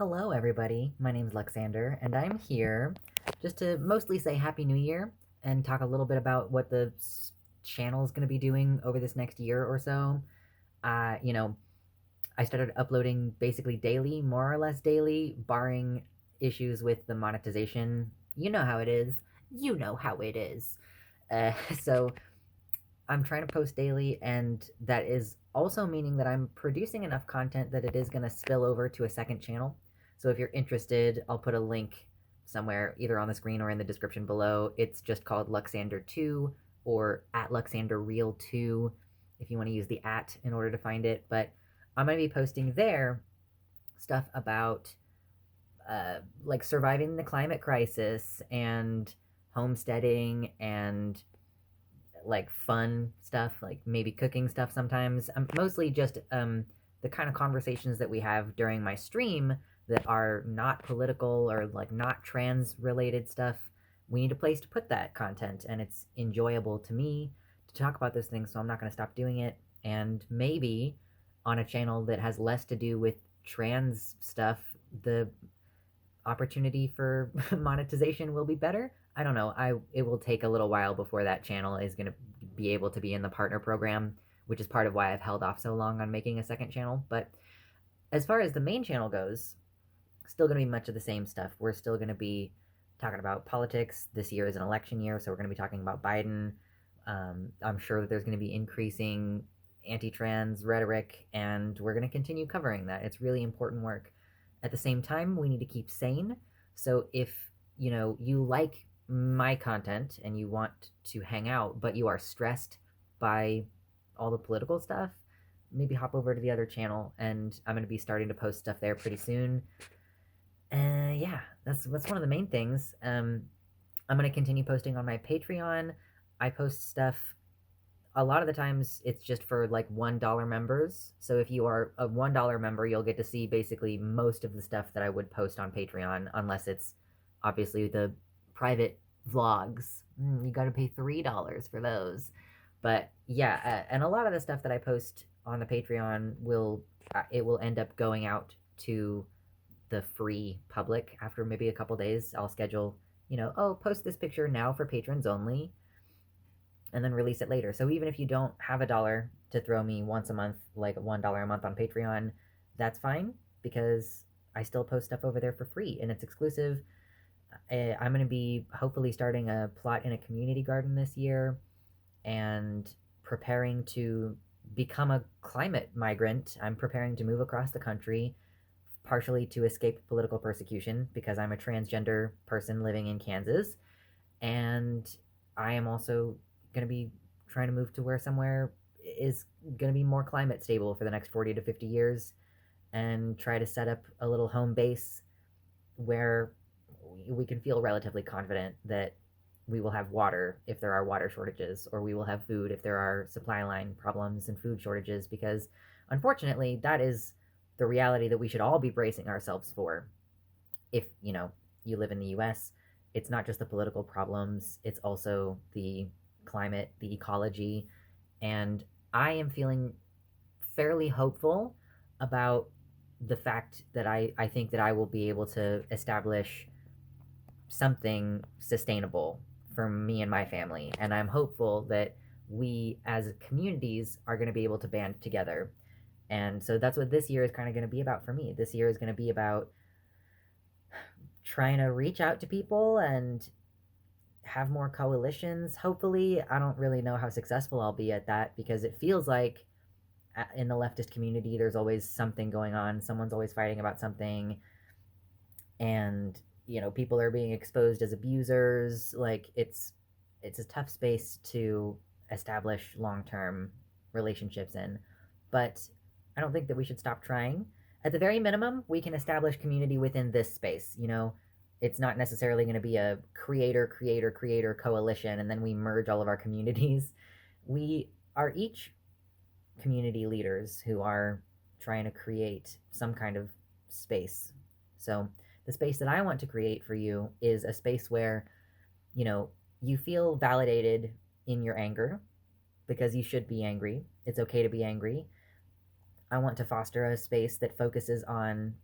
Hello, everybody. My name's Luxander, and I'm here just to mostly say Happy New Year and talk a little bit about what the channel is going to be doing over this next year or so. Uh, you know, I started uploading basically daily, more or less daily, barring issues with the monetization. You know how it is. You know how it is. So I'm trying to post daily, and that is also meaning that I'm producing enough content that it is going to spill over to a second channel. So if you're interested, I'll put a link somewhere, either on the screen or in the description below. It's just called Luxander2 or at LuxanderReal2 if you want to use the at in order to find it. But I'm going to be posting there stuff about like surviving the climate crisis and homesteading and like fun stuff, like maybe cooking stuff sometimes. Mostly just the kind of conversations that we have during my stream that are not political or like not trans related stuff. We need a place to put that content, and it's enjoyable to me to talk about those things, so I'm not going to stop doing it. And maybe on a channel that has less to do with trans stuff, the opportunity for monetization will be better. I don't know. It will take a little while before that channel is going to be able to be in the partner program, which is part of why I've held off so long on making a second channel. But as far as the main channel goes, still going to be much of the same stuff. We're still going to be talking about politics. This year is an election year, so we're going to be talking about Biden. I'm sure that there's going to be increasing anti-trans rhetoric, and we're going to continue covering that. It's really important work. At the same time, we need to keep sane. So if you like my content and you want to hang out, but you are stressed by all the political stuff, maybe hop over to the other channel, and I'm going to be starting to post stuff there pretty soon. Yeah, that's one of the main things. I'm going to continue posting on my Patreon. I post stuff a lot of the times it's just for like $1 members. So if you are a $1 member, you'll get to see basically most of the stuff that I would post on Patreon, unless it's obviously the private vlogs. You got to pay $3 for those. But yeah, and a lot of the stuff that I post on the Patreon will end up going out to the free public after maybe a couple days. I'll schedule, post this picture now for patrons only, and then release it later. So even if you don't have a dollar to throw me once a month, like $1 a month on Patreon, that's fine because I still post stuff over there for free and it's exclusive. I'm going to be hopefully starting a plot in a community garden this year and preparing to become a climate migrant. I'm preparing to move across the country, partially to escape political persecution because I'm a transgender person living in Kansas. And I am also going to be trying to move to where somewhere is going to be more climate stable for the next 40 to 50 years and try to set up a little home base where we can feel relatively confident that we will have water if there are water shortages, or we will have food if there are supply line problems and food shortages, because unfortunately, that is the reality that we should all be bracing ourselves for. If you live in the US, it's not just the political problems, it's also the climate, the ecology. And I am feeling fairly hopeful about the fact that I think that I will be able to establish something sustainable for me and my family. And I'm hopeful that we as communities are going to be able to band together. And so that's what this year is kind of going to be about for me. This year is going to be about trying to reach out to people and have more coalitions. Hopefully, I don't really know how successful I'll be at that because it feels like in the leftist community there's always something going on. Someone's always fighting about something, and people are being exposed as abusers. Like it's a tough space to establish long-term relationships in. But I don't think that we should stop trying. At the very minimum, we can establish community within this space. It's not necessarily going to be a creator coalition and then we merge all of our communities. We are each community leaders who are trying to create some kind of space. So the space that I want to create for you is a space where you feel validated in your anger, because you should be angry. It's okay to be angry. I want to foster a space that focuses on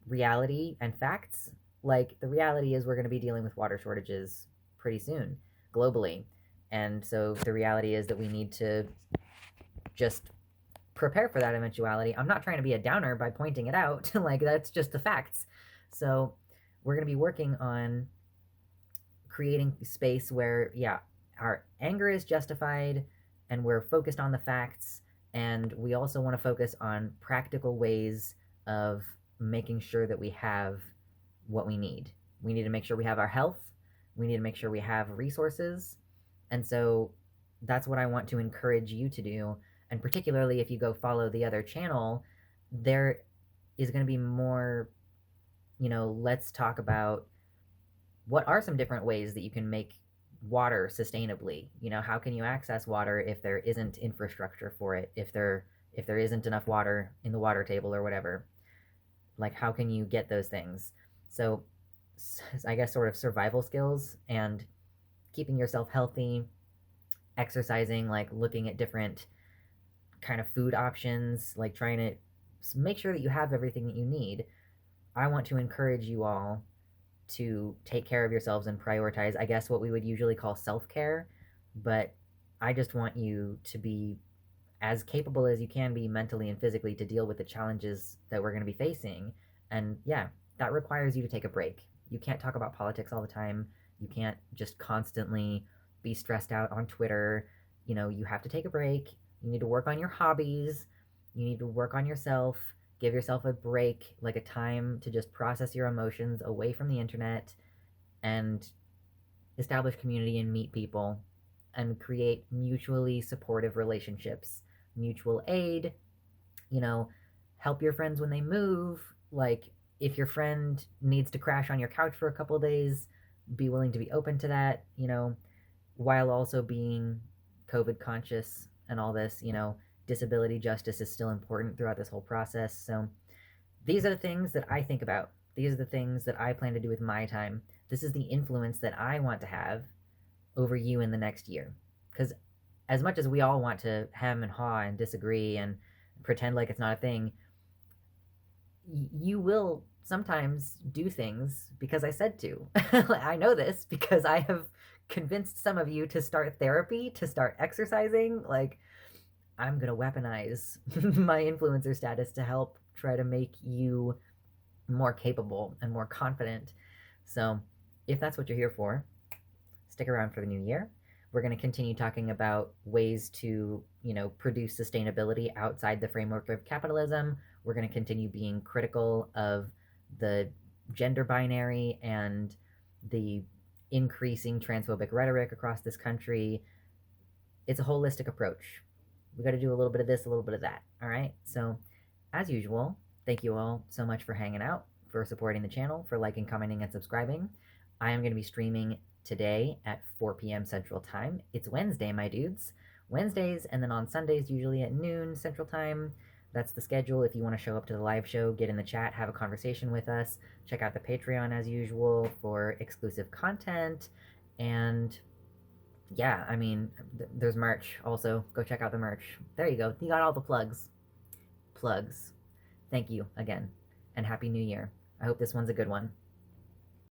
reality and facts. Like, the reality is we're going to be dealing with water shortages pretty soon globally. And so the reality is that we need to just prepare for that eventuality. I'm not trying to be a downer by pointing it out. Like, that's just the facts. So we're going to be working on creating space where, yeah, our anger is justified and we're focused on the facts. And we also want to focus on practical ways of making sure that we have what we need. We need to make sure we have our health. We need to make sure we have resources. And so that's what I want to encourage you to do. And particularly if you go follow the other channel, there is going to be more, let's talk about what are some different ways that you can make water sustainably. How can you access water if there isn't infrastructure for it, if there isn't enough water in the water table or whatever. Like, how can you get those things? So I guess sort of survival skills and keeping yourself healthy, exercising, like looking at different kind of food options, like trying to make sure that you have everything that you need. I want to encourage you all to take care of yourselves and prioritize, I guess, what we would usually call self care. But I just want you to be as capable as you can be mentally and physically to deal with the challenges that we're going to be facing. And yeah, that requires you to take a break. You can't talk about politics all the time. You can't just constantly be stressed out on Twitter. You have to take a break. You need to work on your hobbies. You need to work on yourself. Give yourself a break, like a time to just process your emotions away from the internet and establish community and meet people and create mutually supportive relationships, mutual aid, you know, help your friends when they move. Like, if your friend needs to crash on your couch for a couple of days, be willing to be open to that, while also being COVID conscious and all this, disability justice is still important throughout this whole process. So these are the things that I think about. These are the things that I plan to do with my time. This is the influence that I want to have over you in the next year. Because as much as we all want to hem and haw and disagree and pretend like it's not a thing, you will sometimes do things because I said to. I know this because I have convinced some of you to start therapy, to start exercising. Like, I'm going to weaponize my influencer status to help try to make you more capable and more confident. So, if that's what you're here for, stick around for the new year. We're going to continue talking about ways to, produce sustainability outside the framework of capitalism. We're going to continue being critical of the gender binary and the increasing transphobic rhetoric across this country. It's a holistic approach. We got to do a little bit of this, a little bit of that. All right. So, as usual, thank you all so much for hanging out, for supporting the channel, for liking, commenting, and subscribing. I am going to be streaming today at 4 p.m. Central Time. It's Wednesday, my dudes. Wednesdays, and then on Sundays, usually at noon Central Time. That's the schedule. If you want to show up to the live show, get in the chat, have a conversation with us. Check out the Patreon as usual for exclusive content. And yeah, I mean, there's merch also. Go check out the merch. There you go. You got all the plugs. Plugs. Thank you again. And Happy New Year. I hope this one's a good one.